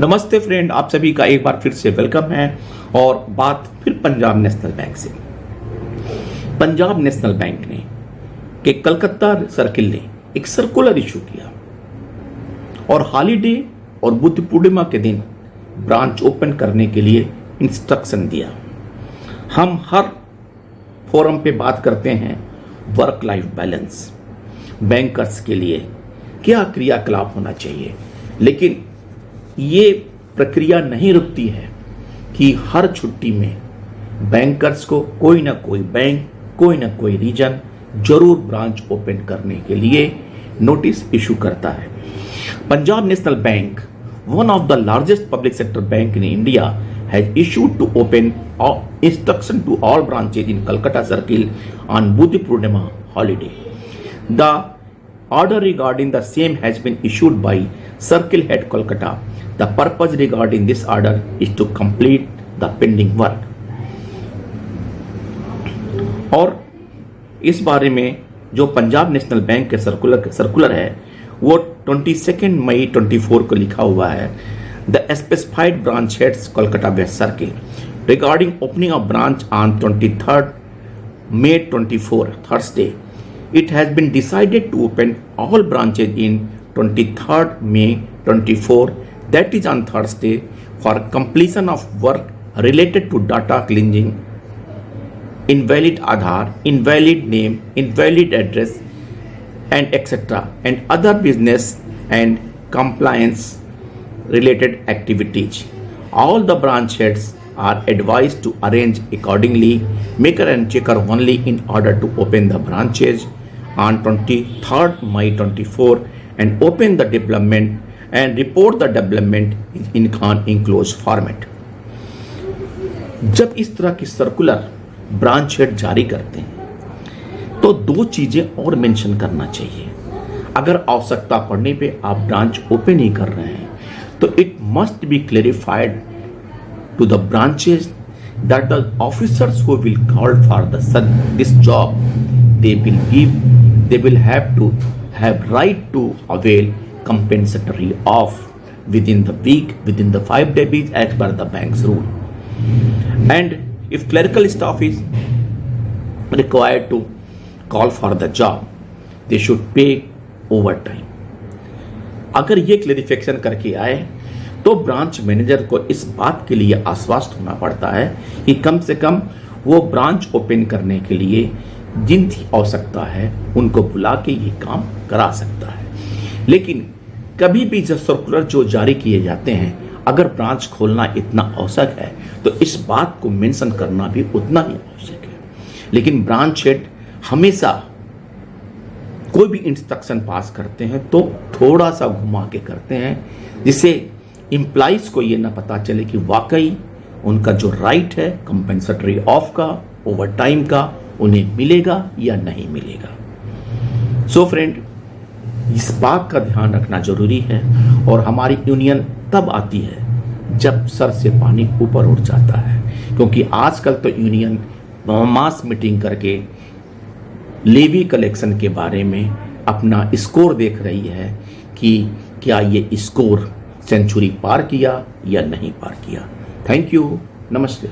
नमस्ते फ्रेंड, आप सभी का एक बार फिर से वेलकम है। और बात फिर पंजाब नेशनल बैंक से। पंजाब नेशनल बैंक ने के कलकत्ता सर्किल ने एक सर्कुलर इशू किया और हॉलीडे और बुद्ध पूर्णिमा के दिन ब्रांच ओपन करने के लिए इंस्ट्रक्शन दिया। हम हर फोरम पे बात करते हैं वर्क लाइफ बैलेंस, बैंकर्स के लिए क्या क्रियाकलाप होना चाहिए, लेकिन ये प्रक्रिया नहीं रुकती है कि हर छुट्टी में बैंकर्स को कोई ना कोई बैंक, कोई ना कोई रीजन जरूर ब्रांच ओपन करने के लिए नोटिस इशू करता है। Punjab National bank, one of the largest public sector bank in India, has issued to open instruction to all branches in Calcutta Circle on Buddha Purnima holiday. The order regarding the same has been issued by Circle Head Kolkata. The purpose regarding this order is to complete the pending work. और इस बारे में जो Punjab National Bank के circular है वो 22 मई 24 को लिखा हुआ है। The specified branch heads Kolkata west circle regarding opening of branch on 23 May 24 Thursday. It has been decided to open all branches in 23rd May 24, that is on Thursday, for completion of work related to data cleansing, invalid Aadhaar, invalid name, invalid address, and etc. and other business and compliance related activities. All the branch heads are advised to arrange accordingly, maker and checker only in order to open the branches on 23rd May 24 and open the development and report the development in enclosed format. जब इस तरह की circular branch head जारी करते हैं तो दो चीजें और मेंशन करना चाहिए। अगर आवश्यकता पड़ने पे आप ब्रांच ओपन ही कर रहे हैं तो it must be clarified to the branches that the officers who will call for this job, they will have to have right to avail compensatory off within the week, within the 5 days as per the bank's rule. And if clerical staff is required to call for the job, they should pay overtime. अगर ये clarification करके आए तो branch manager को इस बात के लिए आश्वस्त होना पड़ता है कि कम से कम वो ब्रांच ओपन करने के लिए जिनकी आवश्यकता है उनको बुला के ये काम करा सकता है। लेकिन कभी भी जब सर्कुलर जो जारी किए जाते हैं, अगर ब्रांच खोलना इतना आवश्यक है तो इस बात को मेंशन करना भी उतना ही आवश्यक है। लेकिन ब्रांच हेड हमेशा कोई भी इंस्ट्रक्शन पास करते हैं तो थोड़ा सा घुमा के करते हैं, जिससे एम्प्लॉइज को ये ना पता चले कि वाकई उनका जो राइट है कंपेंसेटरी ऑफ का, ओवर टाइम का, उन्हें मिलेगा या नहीं मिलेगा। सो फ्रेंड, इस बात का ध्यान रखना जरूरी है। और हमारी यूनियन तब आती है जब सर से पानी ऊपर उठ जाता है, क्योंकि आजकल तो यूनियन मास मीटिंग करके लेवी कलेक्शन के बारे में अपना स्कोर देख रही है कि क्या ये स्कोर सेंचुरी पार किया या नहीं पार किया। थैंक यू, नमस्ते।